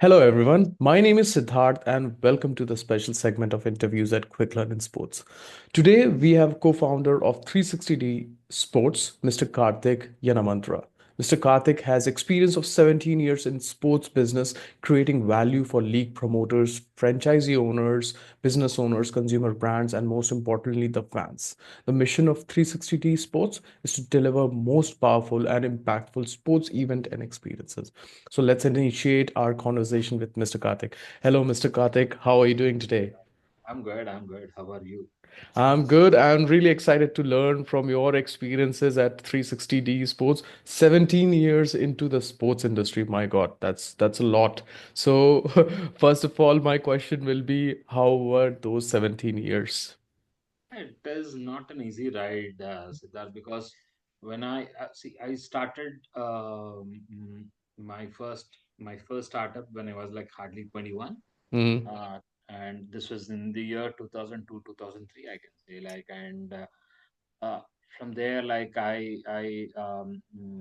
Hello, everyone. My name is Siddharth, and welcome to the special segment of interviews at Quick Learn in Sports. Today, we have co-founder of 360D Sports, Mr. Karthik Yanamandra. Mr. Karthik has experience of 17 years in sports business, creating value for league promoters, franchisee owners, business owners, consumer brands, and most importantly, the fans. The mission of 360D Sports is to deliver most powerful and impactful sports event and experiences. So let's initiate our conversation with Mr. Karthik. Hello, Mr. Karthik. How are you doing today? I'm good. I'm good. How are you? I'm good. I'm really excited to learn from your experiences at 360D Sports. 17 years into the sports industry. My God, that's a lot. So, first of all, my question will be, how were those 17 years? It is not an easy ride, Siddharth, because when I started my first startup when I was like hardly 21, Mm, and this was in the year 2002, 2003, I can say, uh, from there, I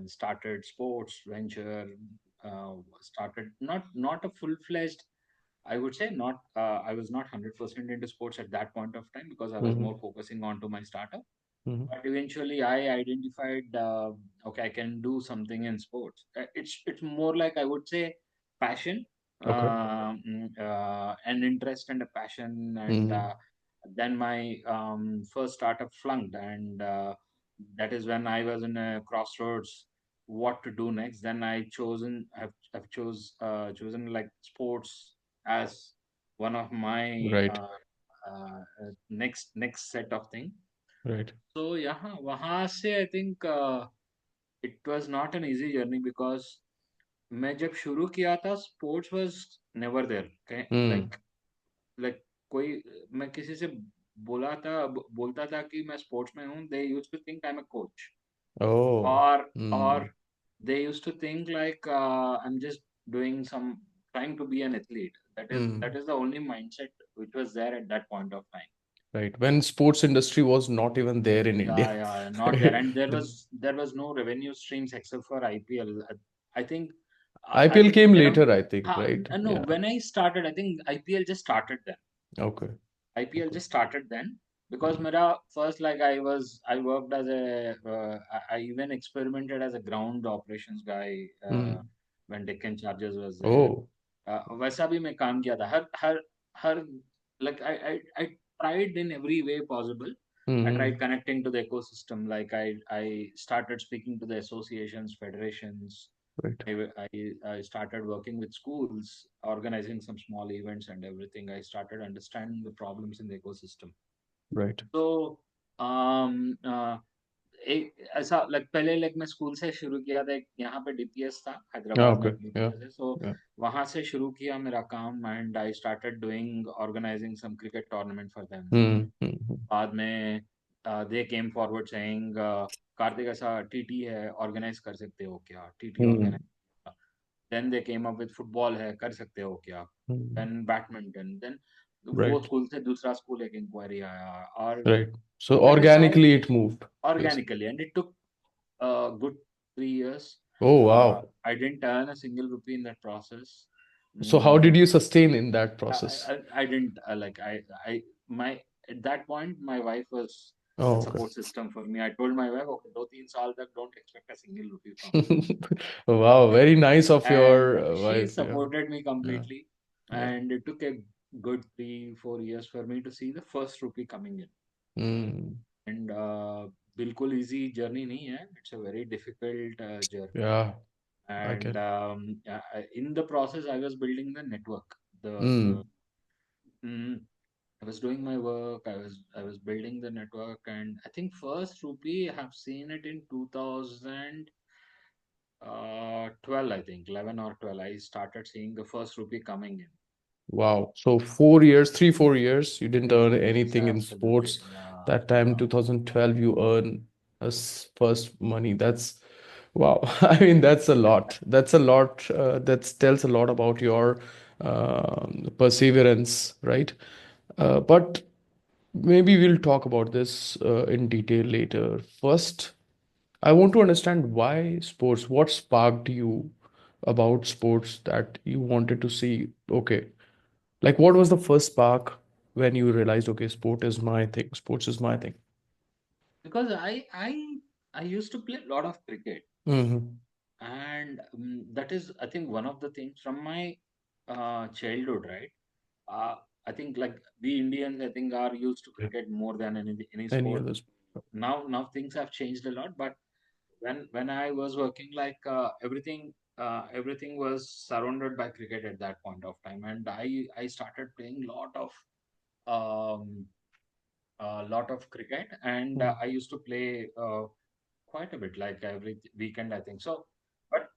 started sports venture, started not a full-fledged. I would say not. I was not 100% into sports at that point of time because I was mm, more focusing on to my startup. mm. But eventually, I identified, okay, I can do something in sports. It's more like I would say passion, Okay. an interest and a passion, and Mm, then my first startup flunked, and that is when I was in a crossroads, what to do next. Then I've chosen like sports as one of my right, next set of thing. right. So यहाँ वहाँ से I think it was not an easy journey because मैं जब शुरू किया था sports was never there. Okay? Mm. like कोई मैं किसी से बोलता था कि मैं स्पोर्ट्स में हूँ, they used to think I'm a coach, Oh. or Mm, they used to think like I'm just doing some trying to be an athlete. That mm. is the only mindset which was there at that point of time. Right. When sports industry was not even there in India. Not there, and there The was there was no revenue streams except for IPL. I think I IPL think came around later, I think, right? no, Yeah. when I started, I think IPL just started then. Okay. IPL Okay. just started then because Mm. mera first, like I worked as I even experimented as a ground operations guy Mm. when Deccan Chargers was there. Oh. वैसा भी मैं काम किया था हर like I tried in every way possible. I tried Mm. connecting to the ecosystem. Like I started speaking to the associations, federations. Right. I started working with schools, organizing some small events and everything. I started understanding the problems in the ecosystem. Right. So um, uh, एक ऐसा like पहले like मैं school से शुरू किया था, एक यहाँ पे डीपीएस था Yeah, हैदराबाद में, okay. एक Yeah. डीपीएस है, सो Yeah. वहां से शुरू किया मेरा काम, and I started doing organising some cricket tournament for them. Mm. Mm. बाद में they came forward saying, Kartik ऐसा टीटी है, ऑर्गेनाइज कर सकते हो क्या, TT Mm. Organise. Then they came up with football है, कर सकते हो क्या. Mm. Then badminton. देन वो Right. स्कूल से दूसरा स्कूल एक इंक्वायरी आया, और Right. So that is how organically it moved, basically. organically, and it took a good 3 years. Oh, wow. I didn't earn a single rupee in that process. So how did Mm, you sustain in that I, process? I didn't like my at that point my wife was the Oh, okay. support system for me. I told my wife, okay, 2-3 साल तक don't expect a single rupee from me. Wow, very nice of And your she wife. Yeah. supported me Yeah. completely. Yeah. And it took a good 3-4 years for me to see the first rupee coming in. Mm. And बिल्कुल easy journey नहीं है. It's a very difficult journey. Yeah. I And can. in the process I was building the network. The Mm. mm, I was doing my work. I was building the network, and I think first rupee I have seen it in 2012. I think 11 or 12. I started seeing the first rupee coming in. Wow. So 4 years, 3, 4 years, you didn't Three earn four years, anything in absolutely. sports. Yeah, That time, yeah. 2012, you earn first money. That's wow. I mean, that's a lot. That's a lot. That tells a lot about your perseverance, right? But maybe we'll talk about this in detail later. First, I want to understand why sports. What sparked you? about sports that you wanted to see? Okay, like what was the first spark when you realized, okay, sport is my thing, sports is my thing? Because I used to play a lot of cricket, Mm-hmm. and that is, I think, one of the things from my childhood, right? uh, I think, like, we Indians, I think, are used to Yeah. cricket more than any Any sport. others? Now things have changed a lot, but when I was working, like, everything was surrounded by cricket at that point of time, and I started playing um lot of cricket, and Mm. I used to play quite a bit, like every weekend, I think so. But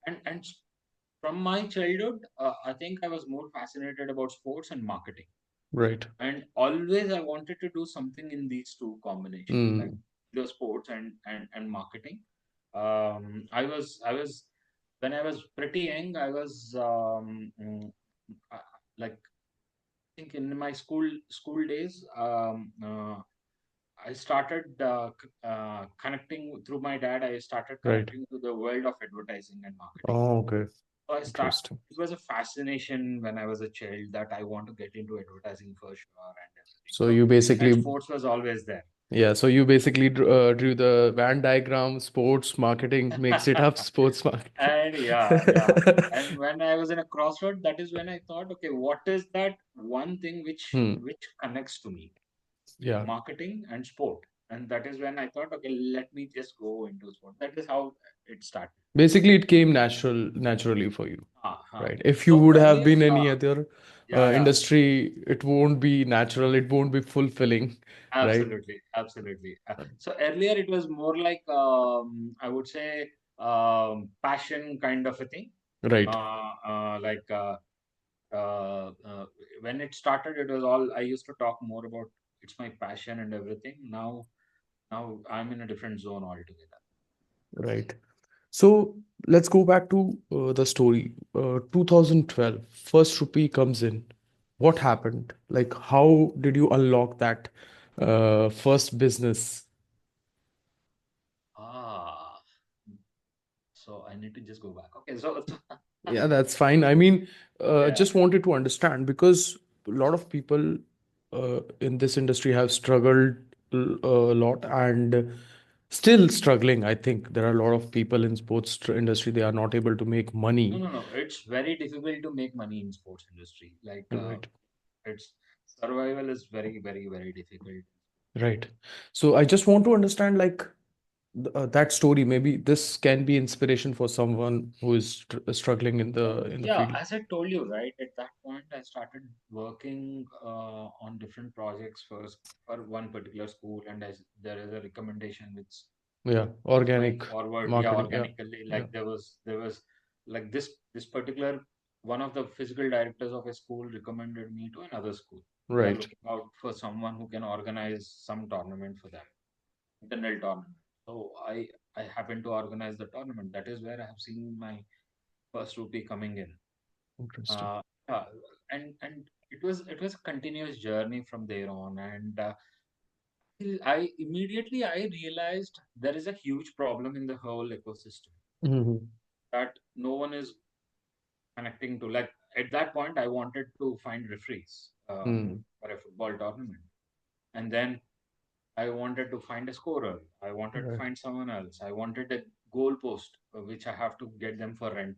and from my childhood, I think I was more fascinated about sports and marketing, Right. and always I wanted to do something in these two combinations, like Mm. the sports and marketing. I was when I was pretty young, I was uh, like, I think in my school days, I started connecting through my dad. I started Right. connecting to the world of advertising and marketing. Oh, okay. So I start. Interesting. It was a fascination when I was a child that I want to get into advertising for sure and everything. So So, you and basically, sports was always there. yeah, so you basically drew the Venn diagram, sports marketing, mixed it up, sports marketing. And yeah, yeah. And when I was in a crossroad, that is when I thought, okay, what is that one thing Hmm. which connects to me? Yeah. Marketing and sport. And that is when I thought, okay, let me just go into sport. That is how it started. Basically, it came naturally for you, Uh-huh. right? If you So would have earlier, been any other yeah, yeah. industry, it won't be natural, it won't be fulfilling, right? Absolutely, absolutely. So earlier it was more like, I would say, passion kind of a thing. Right. Uh, uh, like uh, uh, uh, when it started, it was all I used to talk more about. It's my passion and everything. Now I'm in a different zone altogether. Right. So let's go back to the story. 2012, first rupee comes in. What happened? Like, how did you unlock that first business? Ah, so I need to just go back. Okay, so Yeah, that's fine. I mean, yeah. just wanted to understand because a lot of people in this industry have struggled a lot and still struggling. I think there are a lot of people in sports industry, they are not able to make No, money. no, no. It's very difficult to make money in sports industry. Like, Right. it's survival is very, very, very difficult. Right. So I just want to understand like that story. Maybe this can be inspiration for someone who is struggling in So the yeah, field. as I told you, right, at that point I started working on different projects for one particular school, and there is a recommendation Yeah, which going organic forward, yeah, marketing. Yeah, organically, yeah. like there was like this particular one of the physical directors of a school recommended me to another school. They are Right. looking out for someone who can organize some tournament for them, internal tournament. So I happened to organize the tournament. That is where I have seen my first rupee coming in. Interesting. Uh, yeah, and it was a continuous journey from there on, and I immediately I realized there is a huge problem in the whole ecosystem Hmm. that no one is connecting to. Like, at that point, I wanted to find referees Mm. for a football tournament, and then I wanted to find a scorer. I wanted to Right. find someone else. I wanted a goal post, which I have to get them for rent.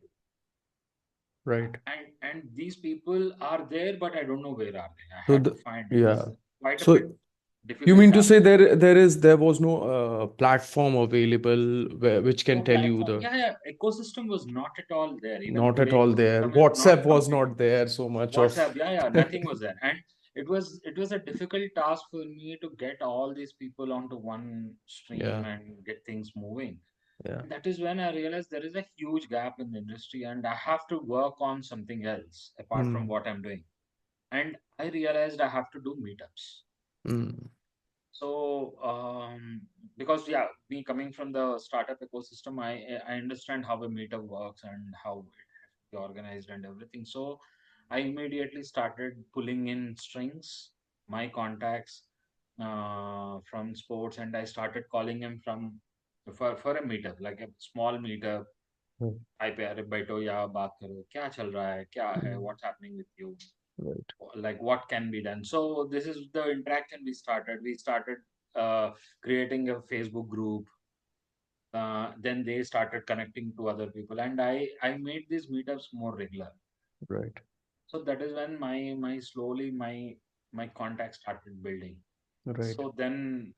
Right. And these people are there, but I don't know where are they. I So had to the find. It yeah. was quite a So bit you difficult mean to task. say there was no platform available which can No tell you platform. the Yeah, yeah. Ecosystem was not at all there. Even not at today, all there. ecosystem is not WhatsApp was complete. not there so much WhatsApp, of yeah, yeah, nothing was there, and it was a difficult task for me to get all these people onto one stream yeah, and get things moving. yeah. And that is when I realized there is a huge gap in the industry, and I have to work on something else apart from Mm. what I'm doing. And I realized I have to do meetups. Mm. So, because yeah, me coming from the startup ecosystem, I understand how a meetup works and how it has to be organized and everything. So, I immediately started pulling in strings, my contacts from sports, and I started calling them from for a meetup, like a small meetup. Mm. हाय पे, अरे बैठो यहाँ बात करो, क्या चल रहा है, क्या है, Mm. What's happening with you, Right. like what can be done. So this is the interaction we started creating a Facebook group. Then they started connecting to other people, and I made these meetups more regular. Right. So that is when my slowly my contact started building. Right. So then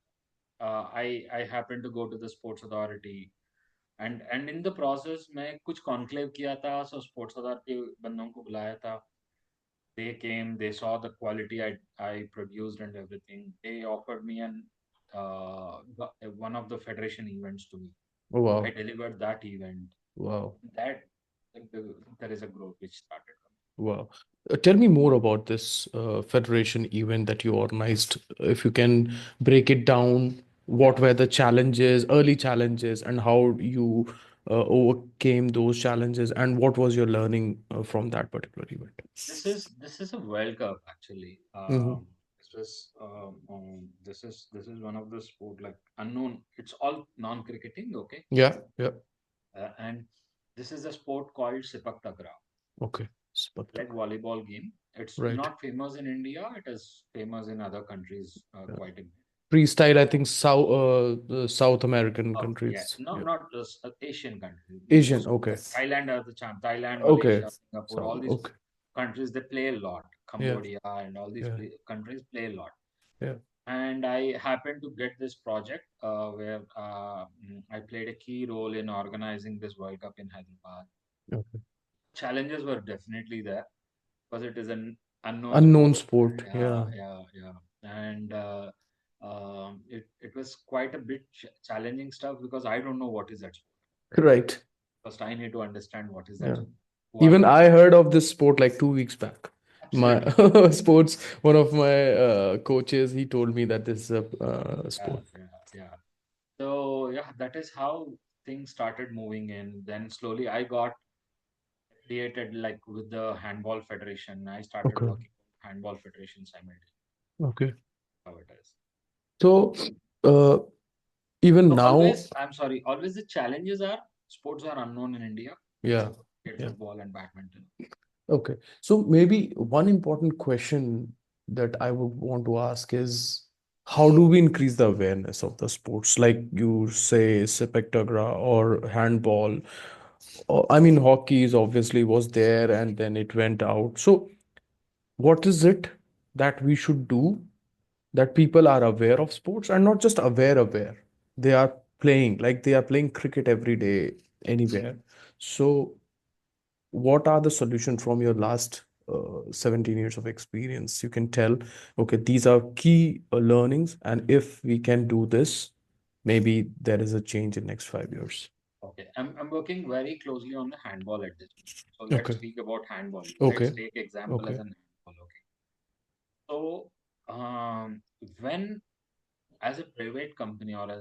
I happened to go to the sports authority, and in the process मैं कुछ conclave किया था, so sports authority बंदों को बुलाया था. They came, they saw the quality I produced and everything. They offered me one of the federation events to me. Oh, I wow. delivered that event. Wow. That like, there is a growth which started coming. Wow. Tell me more about this federation event that you organized. If you can break it down, Yeah, what were the challenges, early challenges, and how you overcame those challenges, and what was your learning from that particular event? this is a World Cup actually. Hmm. This is one of the sport like unknown. It's all non-cricketing, okay, Yeah, yeah. and this is a sport called Sipak Takraw, Okay. like Spectacle. volleyball game. It's Right. not famous in India. It is famous in other countries Yeah. quite a bit. Freestyle, I think the South American Yeah, countries. no, Yeah. not just Asian countries. Asian. Most Okay. Thailand are the champ. Thailand, Okay. Malaysia, Singapore, South. all these Okay. countries they play a lot. Yeah. Cambodia and all these Yeah. countries play a lot. Yeah. And I happened to get this project where I played a key role in organizing this World Cup in Hyderabad. Okay. Challenges were definitely there because it is an unknown Unknown sport. sport. Yeah, Yeah. yeah, yeah. And it was quite a bit challenging stuff because I don't know what is that sport. Right. First, I need to understand what is that Yeah. sport. Who are Even these? I heard of this sport like 2 weeks back. My Absolutely. sports, one of my coaches, he told me that this is a Yeah, sport. yeah, yeah. So yeah, that is how things started moving in. Then slowly I got created like with the handball federation. I started Okay. working with handball federation simultaneously. Okay. How it is. So, uh, even So now, always, I'm sorry, always the challenges are sports are unknown in India, yeah. except cricket, Yeah. football, and badminton. Okay. So maybe one important question that I would want to ask is how do we increase the awareness of the sports? Like you say, sepectagra or handball. Or, I mean, hockey is obviously was there and then it went out. So what is it that we should do that people are aware of sports and not just aware, they are playing, like they are playing cricket every day anywhere. So what are the solutions from your last 17 years of experience? You can tell, okay, these are key learnings, and if we can do this, maybe there is a change in next 5 years. Okay, I'm working very closely on the handball at this moment. So let's Okay. speak about handball. Let's Okay. take example as Okay. an handball. Okay. So when as a private company or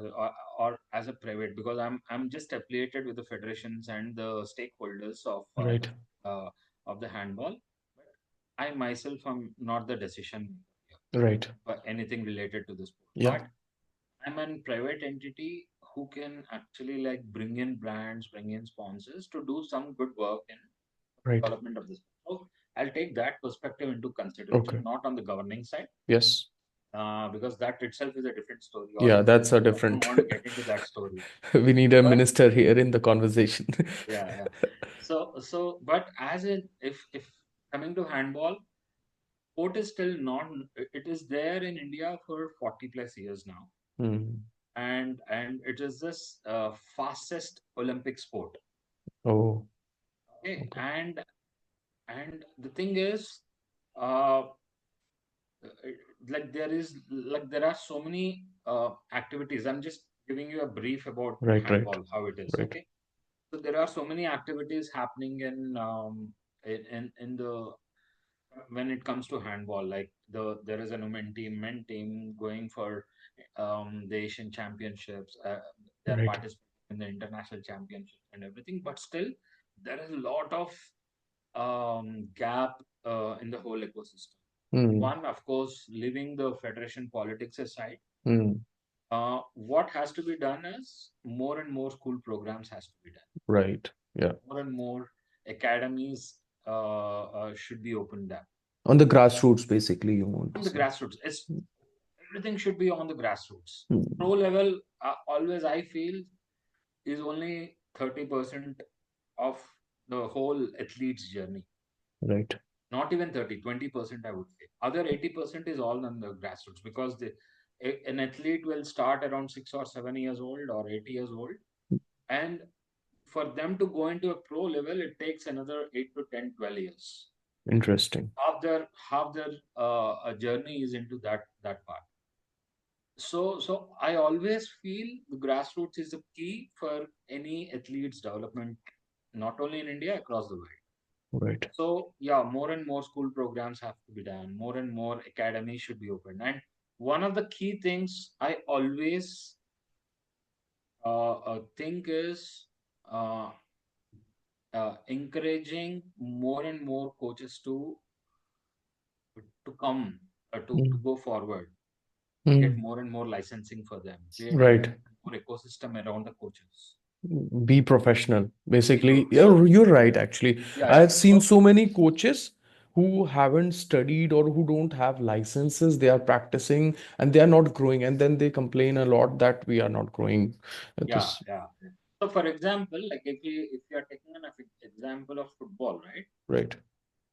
as a private, because I'm just affiliated with the federations and the stakeholders Right. of the handball, but I myself am not the decision maker Right. for anything related to the sport. Yeah. But I'm a private entity who can actually like bring in brands, bring in sponsors to do some good work in Right. development of this. So I'll take that perspective into Okay. consideration, not on the governing side, Yes. because that itself is a different story Yeah, altogether. that's a I don't different. want to get into that story. We need a But minister here in the conversation. yeah, yeah. But as in, if coming to handball, sport is still not. It is there in India for 40 plus years now, Hmm. and it is this fastest Olympic sport. Oh, Okay, okay. and the thing is, uh, like there are so many activities. I'm just giving you a brief about Right, right, handball, how it is. right, Okay, so there are so many activities happening in the when it comes to handball. Like there is an women team, men team going for the Asian championships. They're right. participating in the international championships and everything. But still, there is a lot of gap in the whole ecosystem. Hmm. One, of course, leaving the federation politics aside, Hmm. what has to be done is more and more school programs has to be done. Right. Yeah. More and more academies should be opened up On the grassroots, basically, you want to on the say. grassroots. It's everything should be on the grassroots. Pro Hmm. level, always I feel, is only 30% of the whole athlete's journey. Right. Not even 30, 20%, I would say. Other 80% is all on the grassroots because an athlete will start around 6 or 7 years old or 8 years old. And for them to go into a pro level, it takes another 8 to 10, 12 years. Interesting. Half their journey is into that part. So I always feel the grassroots is the key for any athlete's development, not only in India, across the world. Right. So yeah, more and more school programs have to be done. More and more academies should be opened. And one of the key things I always think is uh, encouraging more and more coaches to come to Mm. go forward, get Mm. more and more licensing for them, create Right. more ecosystem around the coaches. Be professional. Basically, yeah, So you're right, actually. yeah, I yeah. have seen so many coaches who haven't studied or who don't have licenses. They are practicing and they are not growing. And then they complain a lot that we are not growing. Yeah, This, yeah. So for example, like if you are taking an example of football, right? right.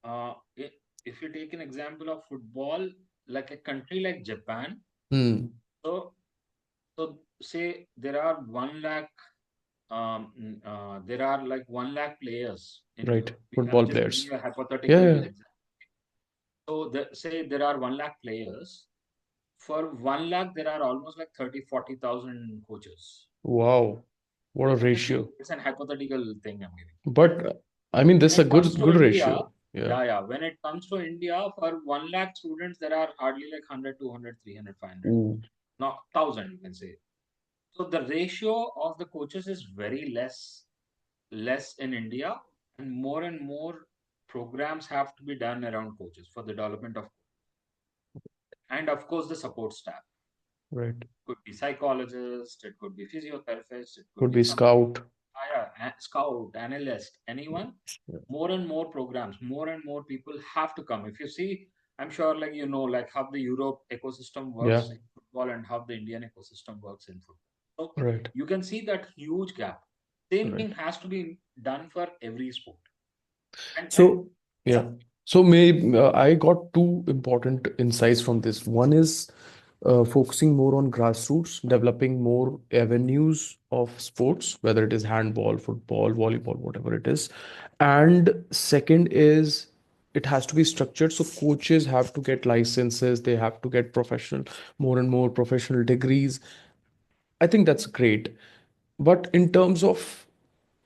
Uh, i- if you take an example of football, like a country like Japan, Hmm. so so say there are 1 lakh, there are like 1 lakh players in Right. I'm Football just giving players. you a Yeah, hypothetical yeah. example. So say there are 1 lakh players. For 1 lakh, there are almost like 30, 40,000 coaches. Wow. What a ratio. It's an hypothetical thing I'm giving. But But I mean, this is when a it comes to good India, ratio. Yeah. yeah, yeah. When it comes to India, for 1 lakh students, there are hardly like 100, 200, 300, 500. Ooh. Not 1,000, you can say. So the ratio of the coaches is very less in India, and more programs have to be done around coaches for the development of, and of course the support staff. Right. Could be psychologist, it could be physiotherapist, it could Could be be some scout. scout, analyst, anyone. Yeah. More and more programs, more and more people have to come. If you see, I'm sure, like like how the Europe ecosystem Yeah. works in football and how the Indian ecosystem works in football. So Right. you can see that huge gap. Same Right. thing has to be done for every sport. And So, yeah, yeah. So, I got two important insights from this. One is focusing more on grassroots, developing more avenues of sports, whether it is handball, football, volleyball, whatever it is. And second is it has to be structured. So, coaches have to get licenses, they have to get more and more professional degrees. I think that's great. But in terms of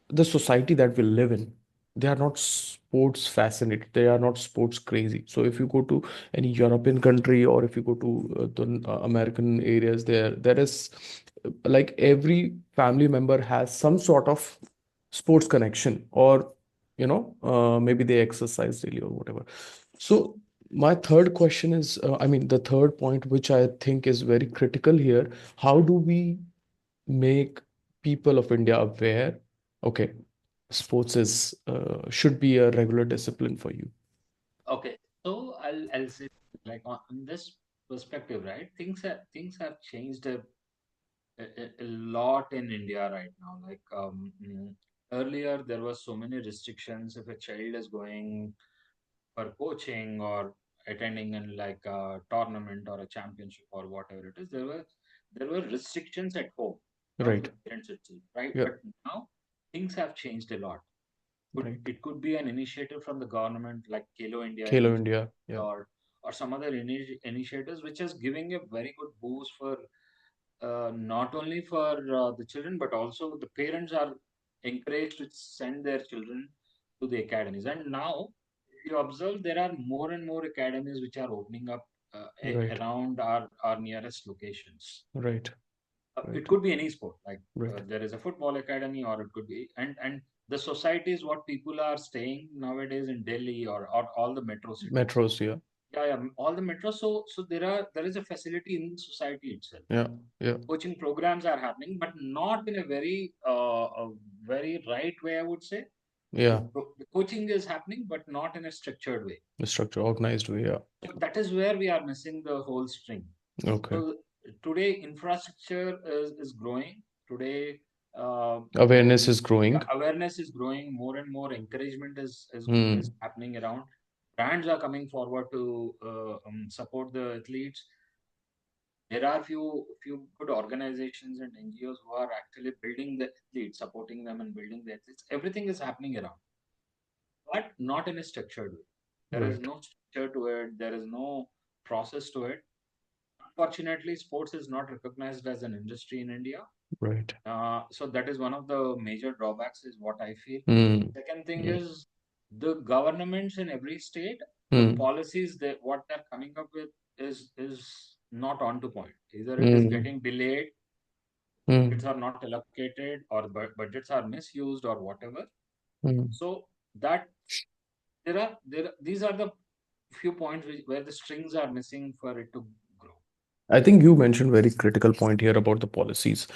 the society that we live in, they are not sports fascinated, they are not sports crazy. So if you go to any European country or if you go to the American areas, there is like every family member has some sort of sports connection, or maybe they exercise daily or whatever. So my third question is, I mean, the third point which I think is very critical here: how do we make people of India aware, okay, sports is should be a regular discipline for you. okay. So I'll say, like, on this perspective, right? Things have changed a lot in India right now. Like, earlier there was so many restrictions. If a child is going for coaching or attending in like a tournament or a championship or whatever it is, there were restrictions at home from Right. the parents itself, right? Yeah. But now things have changed a lot. Right. It could be an initiative from the government, like Kelo India Kalo initiative, India. Yeah. or some other initiatives which is giving a very good boost for, not only for the children, but also the parents are encouraged to send their children to the academies. And now, if you observe, there are more and more academies which are opening up Right. around our nearest locations. Right. It Right. could be any sport, like Right. there is a football academy, or it could be, and the societies what people are staying nowadays in Delhi, or all the metro cities. Metros. Yeah. all the metros. So there is a facility in the society itself. Yeah, yeah, Coaching programs are happening, but not in a very right way, I would say. yeah. The coaching is happening, but not in a structured way. The structure, organized way. Yeah. So that is where we are missing the whole string. Okay. So today infrastructure is growing. Today Awareness is growing. awareness is growing. More and more encouragement is Hmm. happening around. Brands are coming forward to support the athletes. There are few good organizations and NGOs who are actually building the athletes, supporting them and building the athletes. Everything is happening around, but not in a structured way. There is Right, no structure to it. There is no process to it. Unfortunately, sports is not recognized as an industry in India. right. So that is one of the major drawbacks, is what I feel. Hmm. Second thing Hmm. is the governments in every state, the Hmm. policies that what they're coming up with is not on to point. Either it is Hmm. getting delayed, Hmm. budgets are not allocated, or budgets are misused, or whatever. Hmm. So that these are the few points where the strings are missing for it to grow. I think you mentioned very critical point here about the policies.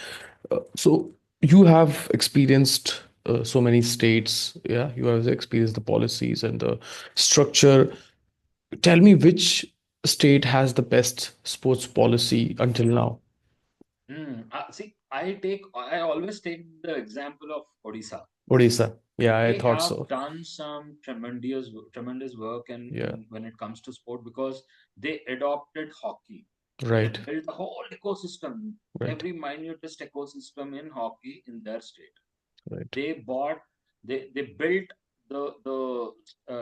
So you have experienced so many states. Yeah, you have experienced the policies and the structure. Tell me which state has the best sports policy until now? See, I always take the example of Odisha. Odisha. Yeah, I They thought have so. done some tremendous work Yeah, in when it comes to sport, because they adopted hockey. They right, built the whole ecosystem, right, every minutest ecosystem in hockey in their state. right, They bought, they built the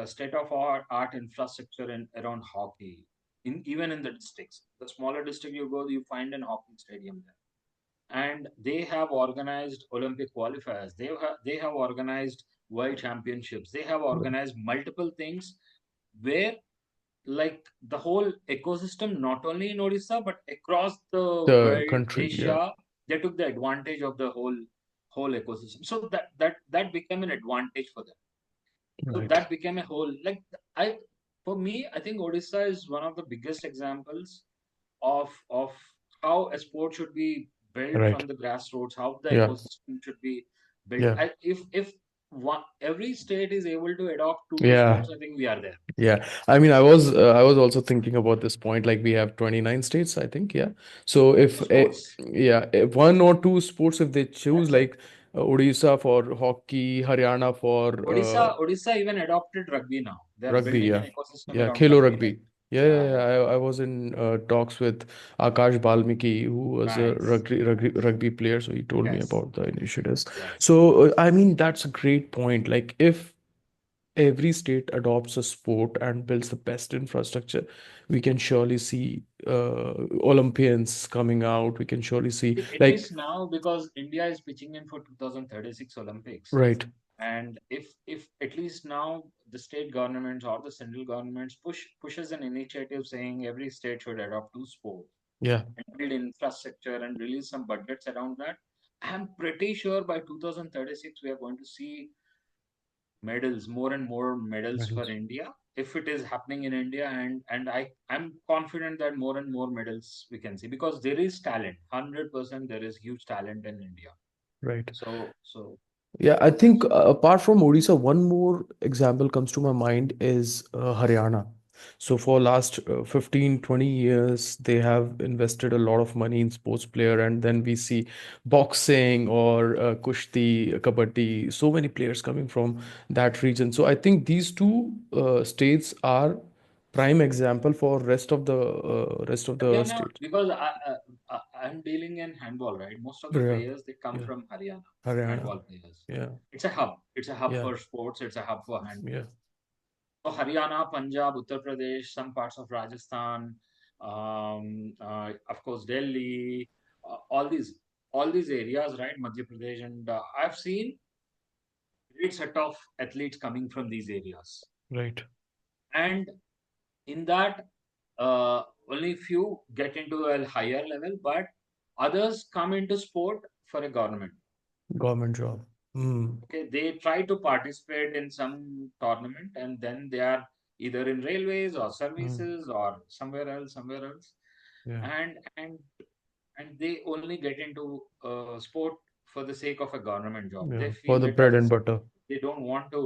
state of art infrastructure in around hockey. In even in the districts, the smaller district you go, you find an hockey stadium there, and they have organized Olympic qualifiers. They have organized world championships. They have right. organized multiple things where, like, the whole ecosystem, not only in Odisha but across the The world, country. Yeah, Asia, they took the advantage of the whole ecosystem. So that became an advantage for them. So right, that became a whole, like, I for me, I think Odisha is one of the biggest examples of how a sport should be built right. from the grassroots, how the Yeah, ecosystem should be built. yeah, If every state is able to adopt two yeah. sports, I think we are there. Yeah, I mean, I was also thinking about this point. Like we have 29 states, I think. Yeah. So Two if sports. yeah, if one or two sports, if they choose That's it. like Odisha for hockey, Haryana for Odisha even adopted rugby now. They are rugby. building Yeah, an ecosystem yeah, around Khelo rugby, right? rugby. Yeah, yeah, Yeah, yeah. yeah. I was in talks with Akash Balmiki, who was a Nice. rugby player. So he told me Yes. about the initiatives. Yes. So I mean, that's a great point. Like if every state adopts a sport and builds the best infrastructure, we can surely see Olympians coming out. We can surely see At like least now, because India is pitching in for 2036 Olympics, right. and if at least now the state governments or the central governments pushes an initiative saying every state should adopt two sports Yeah, and build infrastructure and release some budgets around that, I'm pretty sure by 2036 we are going to see medals, more and more medals for medals. India, if it is happening in India. And I'm confident that more and more medals we can see, because there is talent. 100% there is huge talent in India. Right. So Yeah, I think apart from Odisha, one more example comes to my mind is Haryana. So for last 15, 20 years, they have invested a lot of money in sports player, and then we see boxing or kushti, kabaddi, so many players coming from that region. So I think these two states are prime example for rest of the Haryana, states. because I'm dealing in handball, right? Most of the Yeah, players, they come yeah, from Haryana, Haryana. handball players. Yeah, It's a hub. It's a hub yeah, for sports. It's a hub for handball. yeah. So Haryana, Punjab, Uttar Pradesh, some parts of Rajasthan, of course Delhi, all these areas, right? Madhya Pradesh, and I've seen great set of athletes coming from these areas, Right. and in that, uh, only few get into a higher level, but others come into sport for a government. Government job. Hmm. Okay, they try to participate in some tournament, and then they are either in railways or Mm. services or somewhere else, Yeah. and and they only get into sport for the sake of a government job. They Yeah. For feel the it as bread a and butter. they don't want to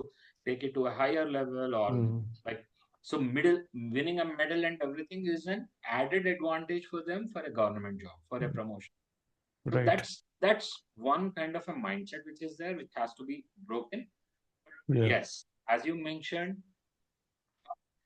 take it to a higher level or Mm. like so middle winning a medal and everything is an added advantage for them for a government job for a promotion. So Right. that's one kind of a mindset which is there, which has to be broken. Yeah. Yes, as you mentioned,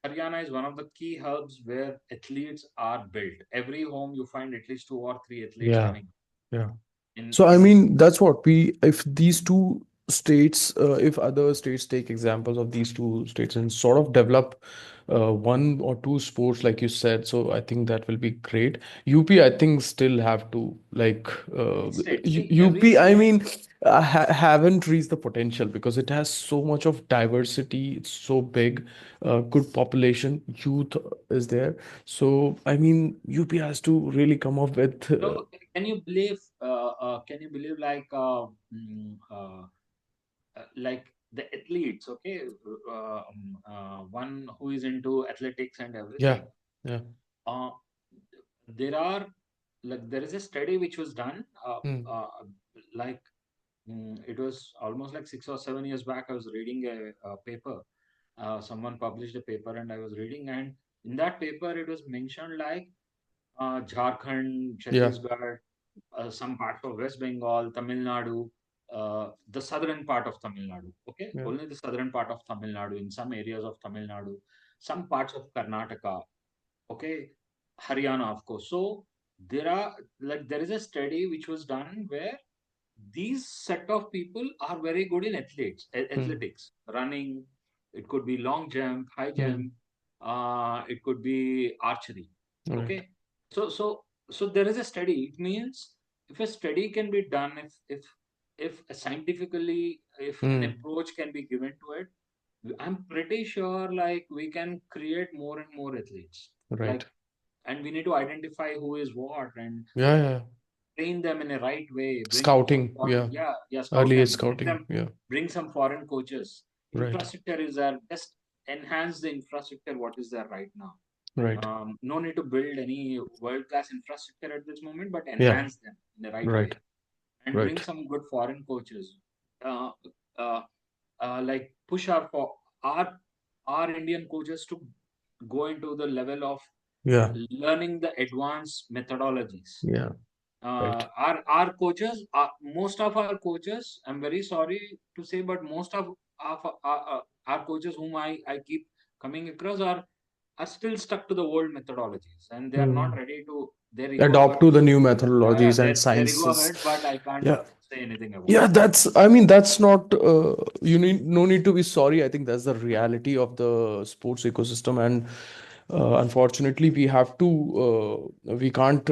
Haryana is one of the key hubs where athletes are built. Every home you find at least two or three athletes Yeah. coming Yeah. in So I in mean, that's what we, if these two states, if other states take examples of these two states and sort of develop one or two sports, like you said, so I think that will be great. UP, I think, still have to like each state. See, every UP. I state. mean, haven't reached the potential because it has so much of diversity. It's so big, good population, youth is there. So I mean, UP has to really come up with. So can you believe? Can you believe like the athletes? Okay, one who is into athletics and Yeah. everything. Yeah. Uh, there are like there is a study which was done. Mm. Uh, like it was almost like 6 or 7 years back. I was reading a paper. Someone published a paper, and I was reading, and in that paper it was mentioned like Jharkhand, Yeah. Chhattisgarh, some parts of West Bengal, Tamil Nadu, the southern part of Tamil Nadu. Okay, Yeah. only the southern part of Tamil Nadu, in some areas of Tamil Nadu, some parts of Karnataka. Okay, Haryana, of course. So there is a study which was done where these set of people are very good in Mm. athletics, running. It could be long jump, high Mm. jump. It could be archery. Right. Okay, so there is a study. It means if a study can be done, if scientifically, if an Mm. approach can be given to it, I'm pretty sure like we can create more and more athletes. Right. Like, and we need to identify who is what and Yeah. Yeah. train them in a right way, bring some Scouting. foreign, Yeah. yeah, scout Early age them, scouting. Yeah. bring some foreign coaches. Right. Infrastructure is there, just enhance the infrastructure what is there right now. Right. No need to build any world class infrastructure at this moment, but Yeah. enhance them in the right Right. way and bring Right. some good foreign coaches. Uh, uh, like push our Indian coaches to go into the level of Yeah. learning the advanced methodologies. Yeah. Right. Our coaches, most of our coaches, I'm very sorry to say, but most of our coaches whom I keep coming across are still stuck to the old methodologies, and they are not Mm. ready to their ego Adopt hurt. to the new Yeah, methodologies and their ego sciences. hurt, but I can't Yeah. say anything about Yeah, it. that's, I mean, that's not, you need no need to be sorry. I think that's the reality of the sports ecosystem. And unfortunately, we can't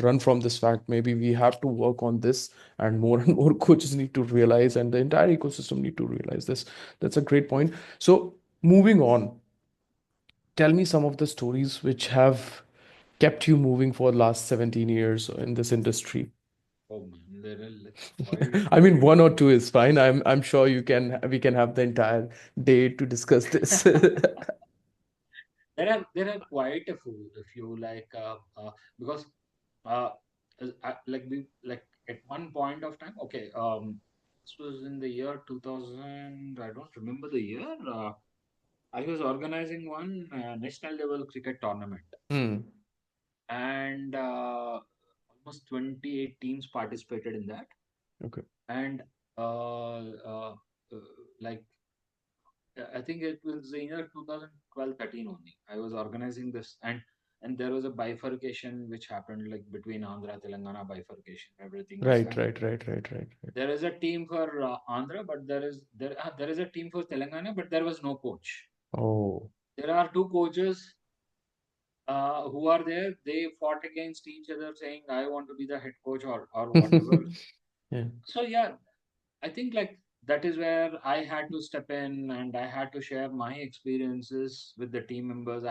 run from this fact. Maybe we have to work on this, and more and more coaches need to realize, and the entire ecosystem need to realize this. That's a great point. So, moving on, tell me some of the stories which have kept you moving for the last 17 years in this industry. Oh man, there are like quite I mean, one or two is fine. I'm sure you can we can have the entire day to discuss this. there are quite a few like because uh, like we like at one point of time. Okay, this was in the year 2000. I don't remember the year. I was organizing one national level cricket tournament, Hmm. and almost 28 teams participated in that. Okay. And uh, uh, uh, like I think it was the year 2012-13 only. I was organizing this, and there was a bifurcation which happened like between Andhra, Telangana bifurcation. Everything was Right, happening. right, right, right, right, right. There is a team for Andhra, but there is a team for Telangana, but there was no coach. Oh. There are two coaches who are there. They fought against each other, saying, "I want to be the head coach," or whatever. Yeah. So yeah, I think like that is where I had to step in and I had to share my experiences with the team members.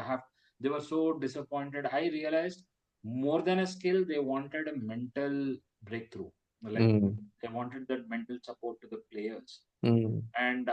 They were so disappointed. I realized more than a skill, they wanted a mental breakthrough. Like Mm. they wanted that mental support to the players. Mm. And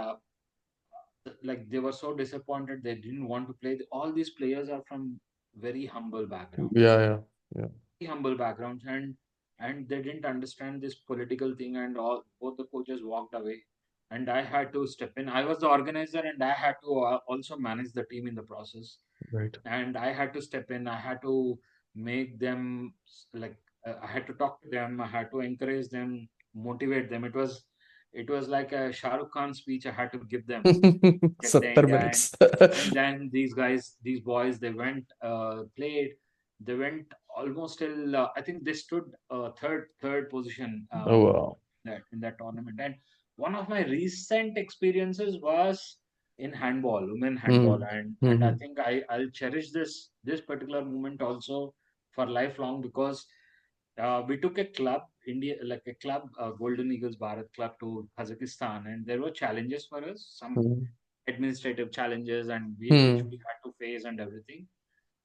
like they were so disappointed they didn't want to play. All these players are from very humble backgrounds, Yeah, yeah, yeah. very humble backgrounds, and they didn't understand this political thing, and all both the coaches walked away, and I had to step in. I was the organizer, and I had to also manage the team in the process, Right. and I had to step in. I had to make them like I had to talk to them. I had to encourage them, motivate them. It was like a Shah Rukh Khan speech I had to give them. Get the 70 India, minutes. and then these guys, these boys, they went played. They went almost till I think they stood third position Oh, wow. in that tournament. And one of my recent experiences was in handball, women handball, Hmm. and I Hmm. think I'll cherish this particular moment also for lifelong, because we took a club, India, like a club, Golden Eagles Bharat Club, to Kazakhstan, and there were challenges for us, some Hmm. administrative challenges, and which Hmm. we had to face and everything.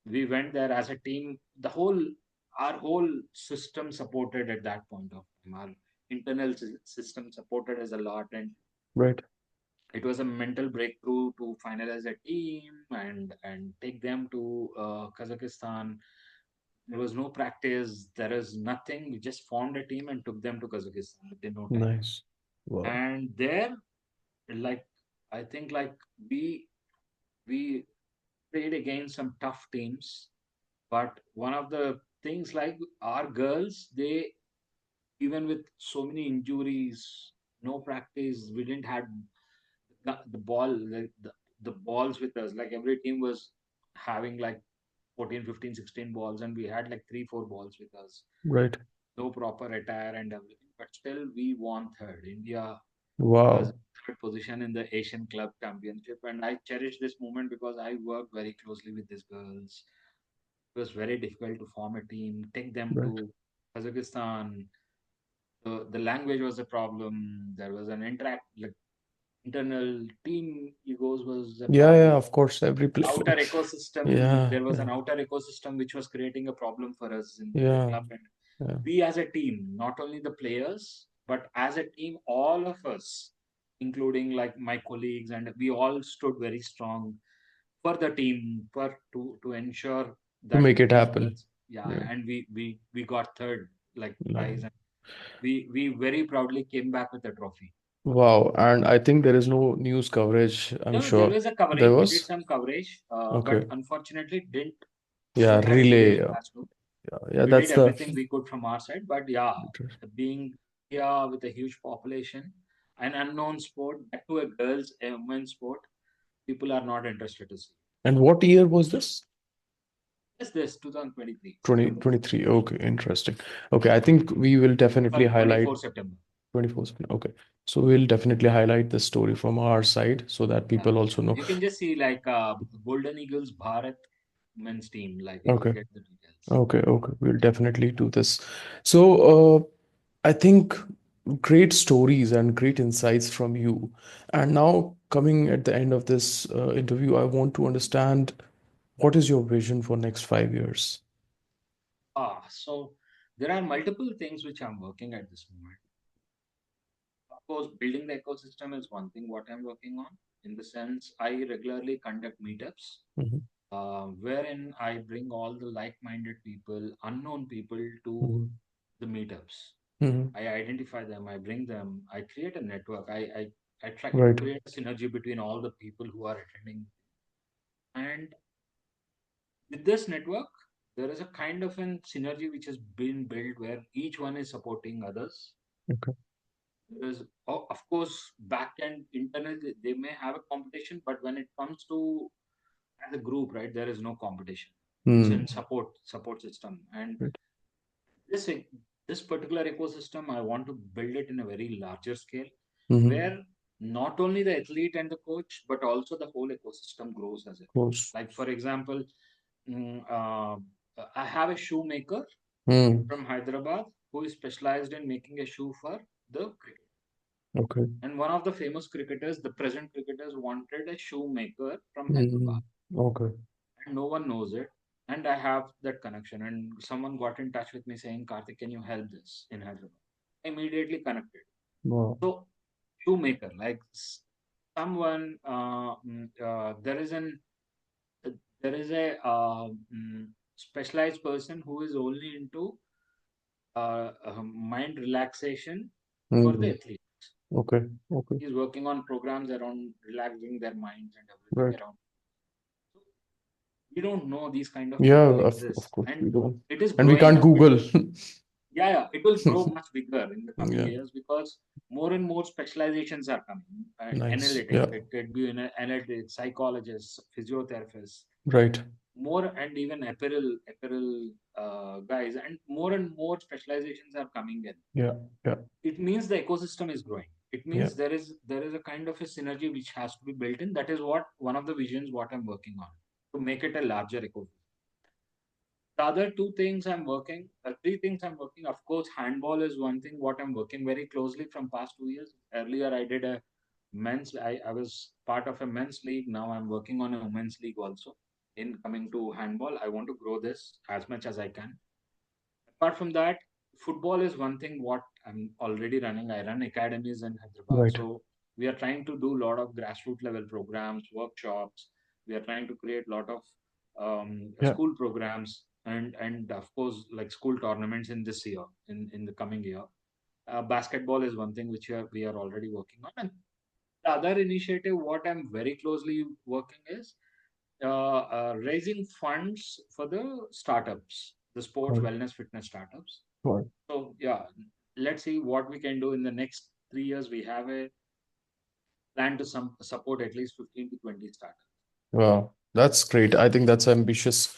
We went there as a team. Our whole system supported at that point of time. Our internal system supported us a lot, and Right. it was a mental breakthrough to finalize a team and take them to Kazakhstan. There was no practice. There is nothing. We just formed a team and took them to Kazakhstan within no time. Nice. Wow. And there, like I think, like we played against some tough teams. But one of the things, like our girls, they, even with so many injuries, no practice, we didn't have the ball, the balls with us. Like every team was having like 14, 15, 16 balls, and we had like 3, 4 balls with us. Right. No proper attire and everything. But still, we won third. India was Wow. third position in the Asian Club Championship. And I cherish this moment because I worked very closely with these girls. It was very difficult to form a team, take them Right. to Kazakhstan. The language was a problem. There was an like internal team egos was a Yeah, yeah, problem. of course. Every play. Outer ecosystem, Yeah, there was yeah, an outer ecosystem which was creating a problem for us in the yeah, club. And yeah. we as a team, not only the players, but as a team, all of us, including like my colleagues, and we all stood very strong for the team, for to ensure To that make it these happen. girls, yeah, Yeah. and we got third like Nice. prize, and we very proudly came back with a trophy. Wow. And I think there is no news coverage, I'm No, there sure. was a There coverage. We did was? some coverage, but Okay. unfortunately didn't Yeah, shoot as good as relay. it has to. Yeah, yeah, We did that's the. everything we could from our side, but yeah, being India with a huge population, an unknown sport, that to a girls, a women's sport, people are not interested to see. And what year was this? Yes, this 2023 September. 2023. Okay, interesting. Okay, I think we will definitely Sorry, highlight 24 September. 24th. Okay. So we'll definitely highlight the story from our side so that Yeah, people also know. you can just see like Golden Eagles Bharat men's team. Like you will Okay. get the details. Okay. Okay. We'll definitely do this. So, I think great stories and great insights from you. And now, coming at the end of this interview, I want to understand what is your vision for next 5 years? So there are multiple things which I'm working at this moment. Of course, building the ecosystem is one thing what I'm working on. In the sense, I regularly conduct meetups Mhm. wherein I bring all the like-minded people, unknown people to Mhm. the meetups. Mhm. I identify them, I bring them, I create a network. I try to Right. create a synergy between all the people who are attending. And with this network, there is a kind of an synergy which has been built where each one is supporting others. Okay. Because, of course, back end internal, they may have a competition, but when it comes to as a group, right, there is no competition. It's in Hmm. support system, and Right. this e- this particular ecosystem, I want to build it in a very larger scale, Mhm. where not only the athlete and the coach, but also the whole ecosystem grows as it. Close. Like for example, mm, uh, I have a shoemaker Hmm. from Hyderabad who is specialized in making a shoe for the cricket. Okay. And one of the famous cricketers, the present cricketers, wanted a shoemaker from Hmm. Hyderabad, Okay. and no one knows it. And I have that connection. And someone got in touch with me saying, Karthik, can you help this in Hyderabad? I immediately connected. Wow. So, shoemaker, like someone there is an uh, there is a specialized person who is only into mind relaxation for the Mm. athletes. Okay. Okay. He's working on programs around relaxing their minds and everything Right. around. So we don't know these kind of Yeah, people of exist, course we and don't. it is And we growing. can't Google. Yeah, yeah, it will grow much bigger in the coming Yeah. years because more and more specializations are coming. Nice. Analytics, Yeah. it could be in analytics, psychologists, physiotherapists, Right. more, and even apparel guys, and more specializations are coming in. Yeah. Yeah. It means the ecosystem is growing. It Yeah. means there is a kind of a synergy which has to be built in. That is what one of the visions what I'm working on to make it a larger ecosystem. The other two things I'm working, three things I'm working. Of course, handball is one thing what I'm working very closely from past 2 years. Earlier, I did a men's. I was part of a men's league. Now I'm working on a women's league also. In coming to handball, I want to grow this as much as I can. Apart from that, football is one thing what I'm already running. I run academies in Hyderabad, Right. so we are trying to do a lot of grassroots level programs, workshops. We are trying to create a lot of Yeah. school programs, and of course like school tournaments in this year, in the coming year. Basketball is one thing which we are already working on, and the other initiative what I'm very closely working is raising funds for the startups, the sports Right. wellness fitness startups. Right. So yeah, let's see what we can do in the next 3 years. We have a plan to support at least 15 to 20 startups. Wow, that's great. I think that's an ambitious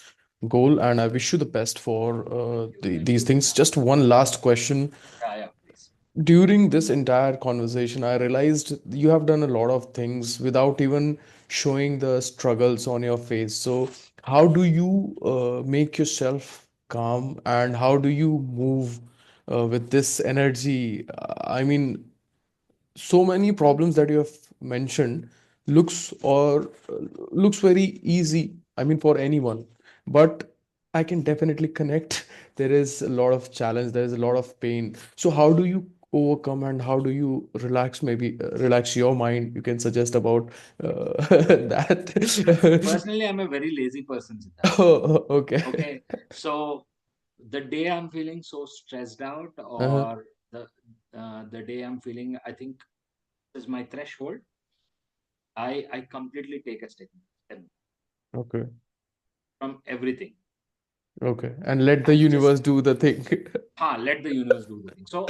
goal, and I wish you the best for Thank these you. things. Yeah, Just one last question. yeah, yeah, please. During this entire conversation, I realized you have done a lot of things without even showing the struggles on your face. So, how do you make yourself calm, and how do you move with this energy? I mean, so many problems that you have mentioned looks or looks very easy, I mean, for anyone, but I can definitely connect. There is a lot of challenge, there is a lot of pain. So how do you overcome, and how do you relax, maybe relax your mind? You can suggest about that. Personally, I'm a very lazy person, Siddharth. Oh, okay. Okay, so the day I'm feeling so stressed out, Uh-huh. or the day I'm feeling, I think is my threshold. I completely take a step Okay. from everything. Okay, and let the I just universe do the thing. let the universe do the thing. So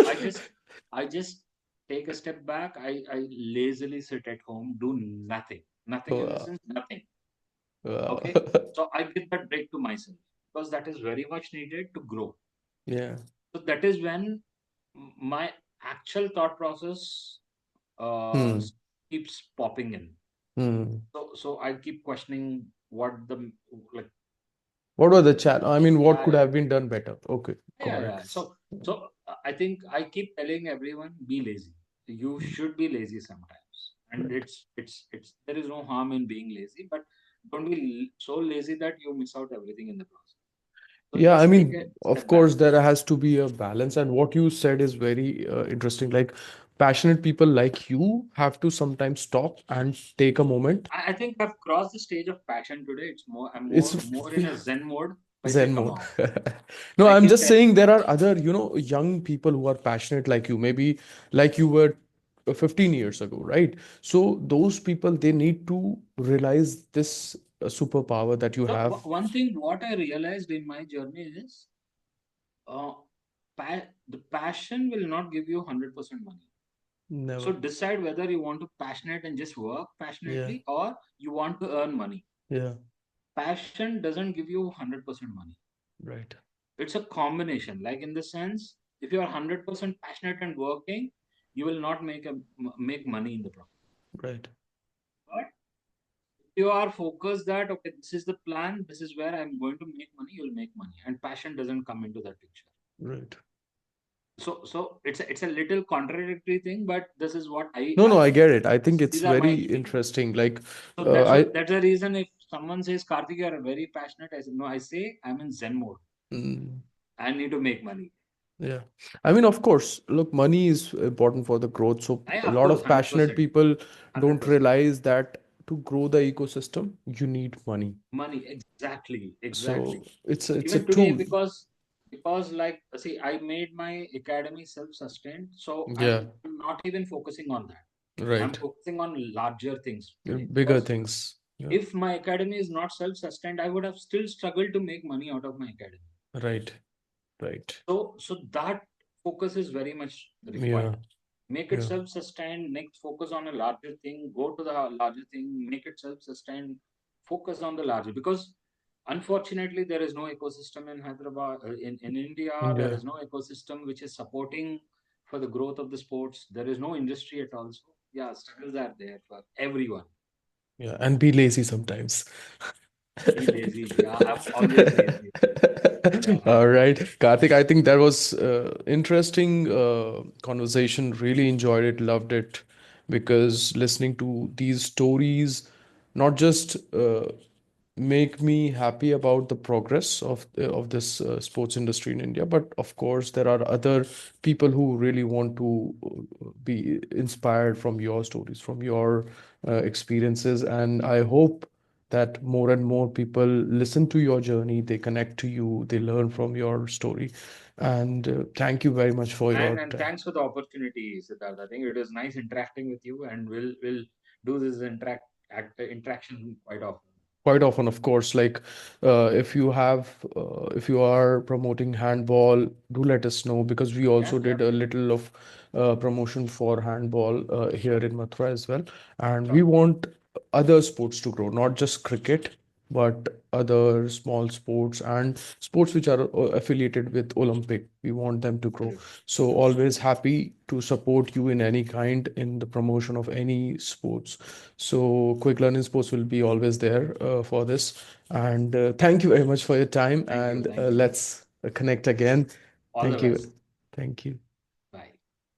I just take a step back. I lazily sit at home, do nothing. Nothing in the Wow. sense nothing. Wow. Okay. So I give that break to myself because that is very much needed to grow. Yeah. So that is when my actual thought process uh, Hmm. keeps popping in. Hmm. So I keep questioning what the like. What were the challenge? I mean, what Yeah, could yeah, have been done better? Okay, yeah, got it. yeah. So I think I keep telling everyone be lazy. You Mm. should be lazy sometimes, and Right. it's there is no harm in being lazy, but don't be so lazy that you miss out everything in the process. So Yeah, I just take mean, a of step back. course, there has to be a balance. And what you said is very interesting. Like, passionate people like you have to sometimes stop and take a moment. I think I've crossed the stage of passion today. It's more I'm It's more in yeah, a Zen mode. Paise Zen mode. kamao. No, I I'm keep just telling. saying there are other, young people who are passionate like you, maybe like you were 15 years ago, right? So those people, they need to realize this superpower that you So have. one thing what I realized in my journey is uh, the passion will not give you 100% money. So Never. decide whether you want to passionate and just work Yeah, passionately or you want to earn money. yeah, Passion doesn't give you 100% money. right, It's a combination. Like in the sense, if you are 100% passionate and working, you will not make money in the process. right, But if you are focused that okay, this is the plan, this is where I'm going to make money, you'll make money. And passion doesn't come into that picture. right. So it's a little contradictory thing, but this is what No, no, I get it. I think it's these are my very experience. interesting. Like, So that's I, what that's the reason if someone says Karthik, you are very passionate, I say no, I say I'm in Zen mode. mm, I need to make money. Yeah. I mean, of course, look, money is important for the growth. So a Of lot course, of passionate 100%. people don't 100%. realize that to grow the ecosystem, you need money. Money, exactly, So exactly. it's a Even today, tool. because like, see, I made my academy self-sustained, so Yeah, I'm not even focusing on that. I'm right. focusing on larger things today, Bigger because things. Yeah, if my academy is not self-sustained, I would have still struggled to make money out of my academy. right, right. So that focus is very much required. Yeah, Make it yeah, self-sustained, next focus on a larger thing, go to the larger thing, make it self-sustained, focus on the larger, because unfortunately there is no ecosystem in Hyderabad, in India. There yeah, is no ecosystem which is supporting for the growth of the sports. There is no industry at all. So yeah, struggles are there for everyone. yeah. And be lazy sometimes. Be lazy. Yeah, I'm always lazy. Yeah, All right, Karthik, I think that was interesting conversation. Really enjoyed it, loved it, because listening to these stories, not just make me happy about the progress of this sports industry in India, but of course there are other people who really want to be inspired from your stories, from your experiences, and I hope that more and more people listen to your journey, they connect to you, they learn from your story. And thank you very much for your and time. thanks for the opportunity, Siddharth. I think it was nice interacting with you, and we'll do this interaction quite often. Quite often, of course, like if you are promoting handball, do let us know, because we Yeah, also yeah, did a little of promotion for handball here in Mathura as well. And we sure. want other sports to grow, not just cricket, but other small sports and sports which are affiliated with Olympic. We want them to grow. Absolutely, So absolutely. always happy to support you in any kind in the promotion of any sports. So Quick Learning Sports will be always there for this. And thank you very much for your time. Thank you, And thank you. let's connect again. All the Thank you. best. Thank you.